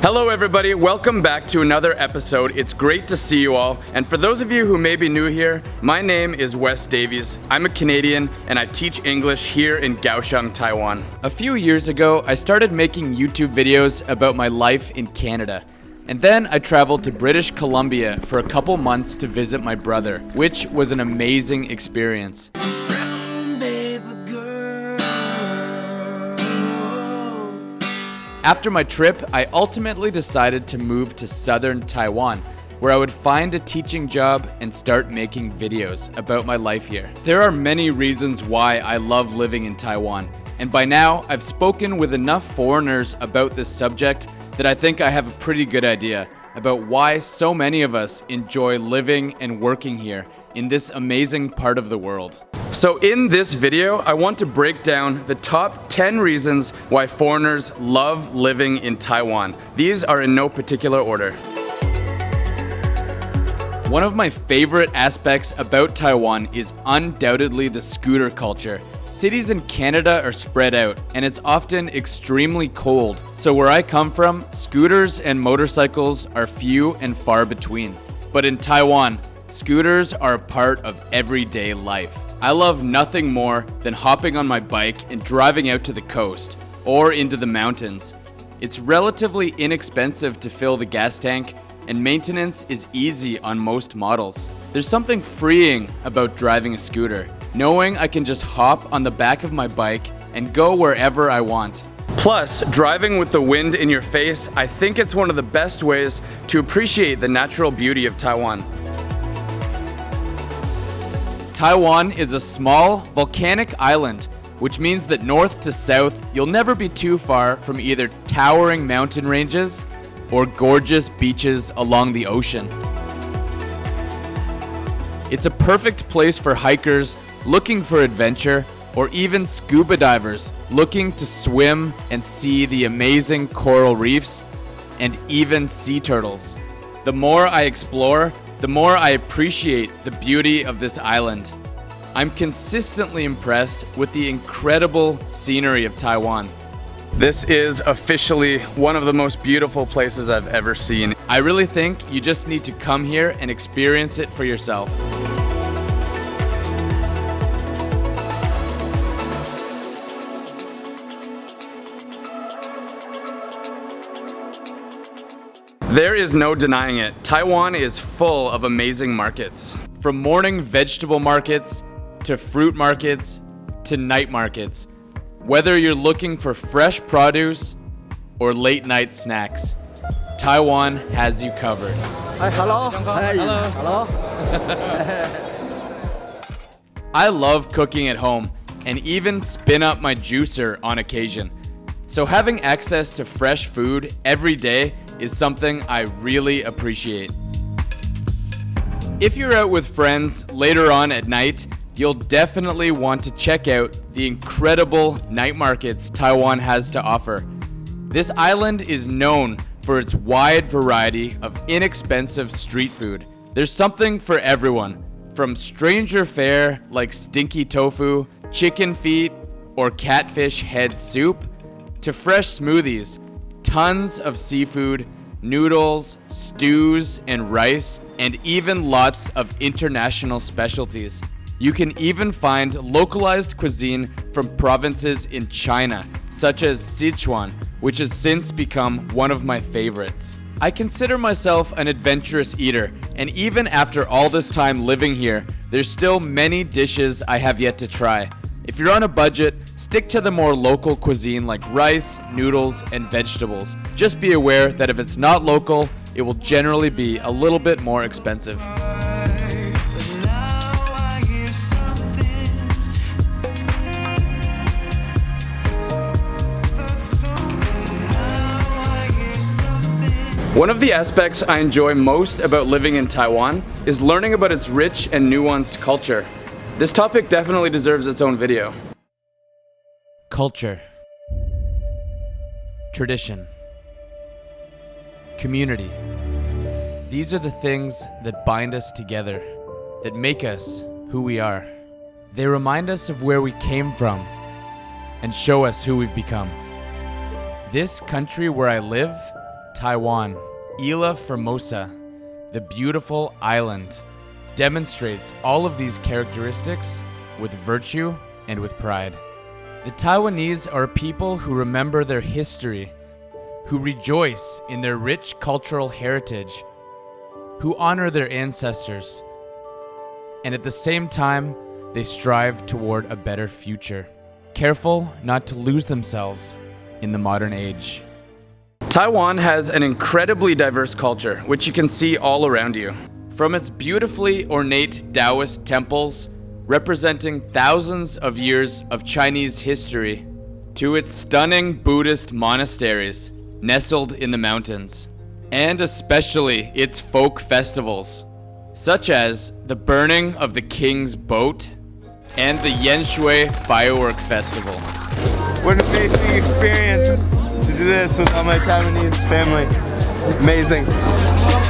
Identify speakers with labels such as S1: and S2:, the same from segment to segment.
S1: Hello everybody, welcome back to another episode. It's great to see you all. And for those of you who may be new here, my name is Wes Davies. I'm a Canadian and I teach English here in Kaohsiung, Taiwan. A few years ago, I started making YouTube videos about my life in Canada. And then I traveled to British Columbia for a couple months to visit my brother, which was an amazing experience. After my trip, I ultimately decided to move to southern Taiwan, where I would find a teaching job and start making videos about my life here. There are many reasons why I love living in Taiwan, and by now I've spoken with enough foreigners about this subject that I think I have a pretty good idea about why so many of us enjoy living and working here in this amazing part of the world. So in this video, I want to break down the top 10 reasons why foreigners love living in Taiwan. These are in no particular order. One of my favorite aspects about Taiwan is undoubtedly the scooter culture. Cities in Canada are spread out, and it's often extremely cold. So where I come from, scooters and motorcycles are few and far between. But in Taiwan, scooters are a part of everyday life. I love nothing more than hopping on my bike and driving out to the coast or into the mountains. It's relatively inexpensive to fill the gas tank, and maintenance is easy on most models. There's something freeing about driving a scooter, knowing I can just hop on the back of my bike and go wherever I want. Plus, driving with the wind in your face, I think it's one of the best ways to appreciate the natural beauty of Taiwan. Taiwan is a small, volcanic island, which means that north to south, you'll never be too far from either towering mountain ranges or gorgeous beaches along the ocean. It's a perfect place for hikers looking for adventure, or even scuba divers looking to swim and see the amazing coral reefs and even sea turtles. The more I explore, the more I appreciate the beauty of this island. I'm consistently impressed with the incredible scenery of Taiwan. This is officially one of the most beautiful places I've ever seen. I really think you just need to come here and experience it for yourself. There is no denying it. Taiwan is full of amazing markets. From morning vegetable markets, to fruit markets, to night markets. Whether you're looking for fresh produce or late night snacks, Taiwan has you covered.
S2: Hi, hello. Hi, hello.
S1: I love cooking at home and even spin up my juicer on occasion. So having access to fresh food every day is something I really appreciate. If you're out with friends later on at night, you'll definitely want to check out the incredible night markets Taiwan has to offer. This island is known for its wide variety of inexpensive street food. There's something for everyone, from stranger fare like stinky tofu, chicken feet, or catfish head soup, to fresh smoothies, tons of seafood, noodles, stews, and rice, and even lots of international specialties. You can even find localized cuisine from provinces in China, such as Sichuan, which has since become one of my favorites. I consider myself an adventurous eater, and even after all this time living here, there's still many dishes I have yet to try. If you're on a budget, stick to the more local cuisine like rice, noodles, and vegetables. Just be aware that if it's not local, it will generally be a little bit more expensive. One of the aspects I enjoy most about living in Taiwan is learning about its rich and nuanced culture. This topic definitely deserves its own video. Culture, tradition, community. These are the things that bind us together, that make us who we are. They remind us of where we came from and show us who we've become. This country where I live Taiwan, Isla Formosa, the beautiful island, demonstrates all of these characteristics with virtue and with pride. The Taiwanese are a people who remember their history, who rejoice in their rich cultural heritage, who honor their ancestors, and at the same time, they strive toward a better future, careful not to lose themselves in the modern age. Taiwan has an incredibly diverse culture, which you can see all around you. From its beautifully ornate Taoist temples, representing thousands of years of Chinese history, to its stunning Buddhist monasteries nestled in the mountains, and especially its folk festivals, such as the burning of the king's boat and the Yanshui Firework Festival.
S3: What an amazing experience to do this with all my Taiwanese family. Amazing.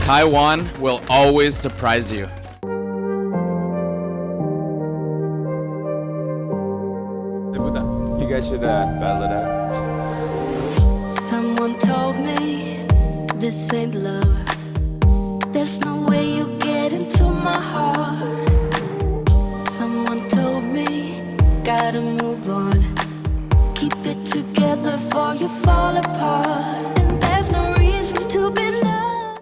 S1: Taiwan will always surprise you.
S3: You guys should battle it out.
S4: Someone told me this ain't love. There's no way you get into my heart. Someone told me gotta move on. Keep it together before you fall apart. And there's no reason to be numb.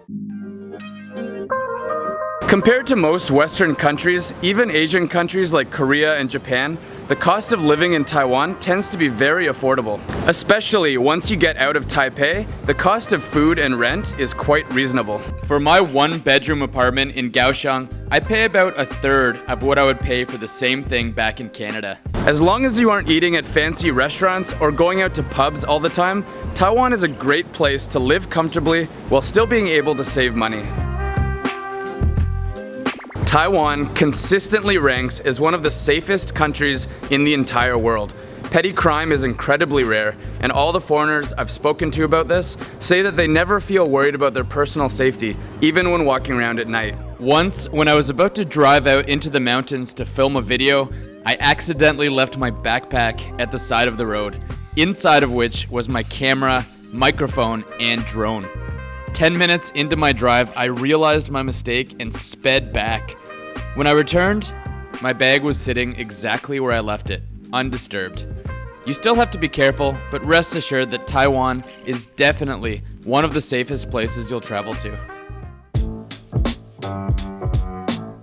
S1: Compared to most Western countries, even Asian countries like Korea and Japan, the cost of living in Taiwan tends to be very affordable. Especially once you get out of Taipei, the cost of food and rent is quite reasonable. For my one-bedroom apartment in Kaohsiung, I pay about a third of what I would pay for the same thing back in Canada. As long as you aren't eating at fancy restaurants or going out to pubs all the time, Taiwan is a great place to live comfortably while still being able to save money. Taiwan consistently ranks as one of the safest countries in the entire world. Petty crime is incredibly rare, and all the foreigners I've spoken to about this say that they never feel worried about their personal safety, even when walking around at night. Once, when I was about to drive out into the mountains to film a video, I accidentally left my backpack at the side of the road, inside of which was my camera, microphone, and drone. 10 minutes into my drive, I realized my mistake and sped back. When I returned, my bag was sitting exactly where I left it, undisturbed. You still have to be careful, but rest assured that Taiwan is definitely one of the safest places you'll travel to.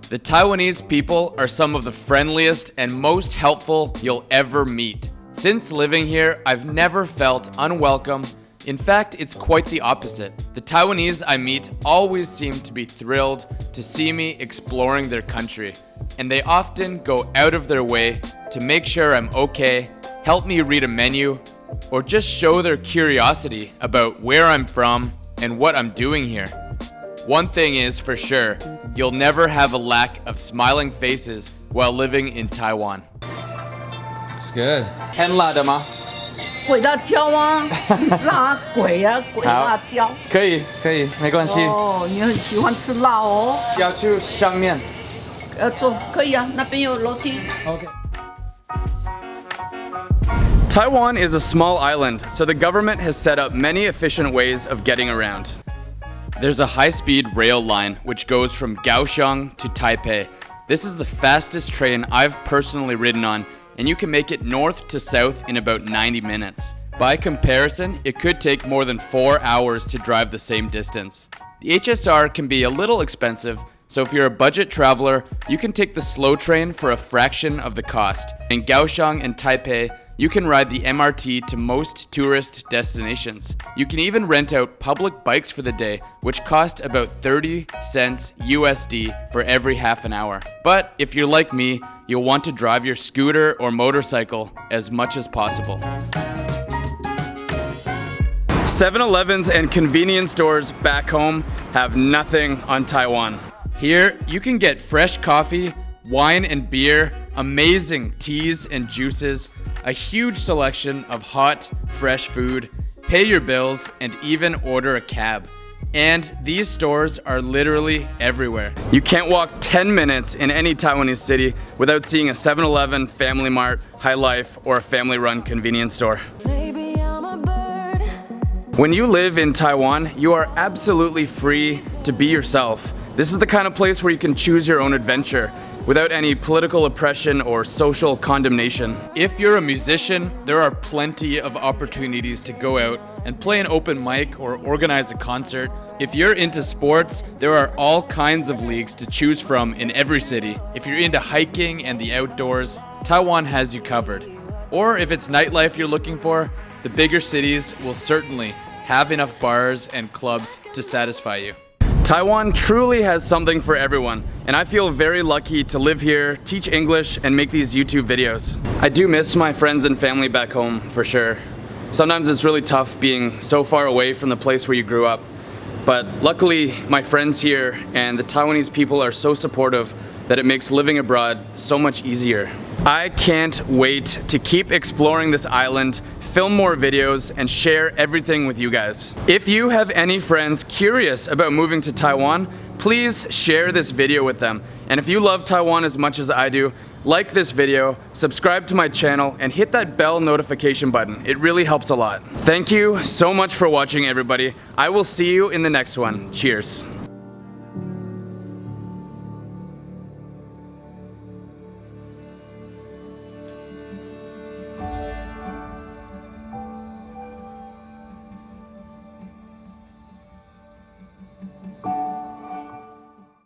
S1: The Taiwanese people are some of the friendliest and most helpful you'll ever meet. Since living here, I've never felt unwelcome. In fact, it's quite the opposite. The Taiwanese I meet always seem to be thrilled to see me exploring their country, and they often go out of their way to make sure I'm okay, help me read a menu, or just show their curiosity about where I'm from and what I'm doing here. One thing is for sure, you'll never have a lack of smiling faces while living in Taiwan.
S3: It's good.
S1: 很辣的吗？
S2: 鬼辣椒吗？辣鬼啊，鬼辣椒。
S1: 可以，没关系。
S2: 哦，你很喜欢吃辣哦。
S1: 要去上面。
S2: 坐可以啊，那边有楼梯。
S1: Okay. Taiwan is a small island, so the government has set up many efficient ways of getting around. There's a high-speed rail line which goes from Kaohsiung to Taipei. This is the fastest train I've personally ridden on, and you can make it north to south in about 90 minutes. By comparison, it could take more than 4 hours to drive the same distance. The HSR can be a little expensive, so if you're a budget traveler, you can take the slow train for a fraction of the cost. In Kaohsiung and Taipei, you can ride the MRT to most tourist destinations. You can even rent out public bikes for the day, which cost about 30 cents USD for every half an hour. But if you're like me, you'll want to drive your scooter or motorcycle as much as possible. 7-Elevens and convenience stores back home have nothing on Taiwan. Here, you can get fresh coffee, wine and beer, amazing teas and juices, a huge selection of hot, fresh food, pay your bills, and even order a cab. And these stores are literally everywhere. You can't walk 10 minutes in any Taiwanese city without seeing a 7-Eleven, Family Mart, High Life, or a family-run convenience store.
S4: Maybe I'm a bird
S1: When you live in Taiwan, you are absolutely free to be yourself. This is the kind of place where you can choose your own adventure without any political oppression or social condemnation. If you're a musician, there are plenty of opportunities to go out and play an open mic or organize a concert. If you're into sports, there are all kinds of leagues to choose from in every city. If you're into hiking and the outdoors, Taiwan has you covered. Or if it's nightlife you're looking for, the bigger cities will certainly have enough bars and clubs to satisfy you. Taiwan truly has something for everyone, and I feel very lucky to live here, teach English, and make these YouTube videos. I do miss my friends and family back home, for sure. Sometimes it's really tough being so far away from the place where you grew up. But luckily, my friends here and the Taiwanese people are so supportive that it makes living abroad so much easier. I can't wait to keep exploring this island, film more videos, and share everything with you guys. If you have any friends curious about moving to Taiwan, please share this video with them. And if you love Taiwan as much as I do, like this video, subscribe to my channel, and hit that bell notification button. It really helps a lot. Thank you so much for watching, everybody. I will see you in the next one. Cheers.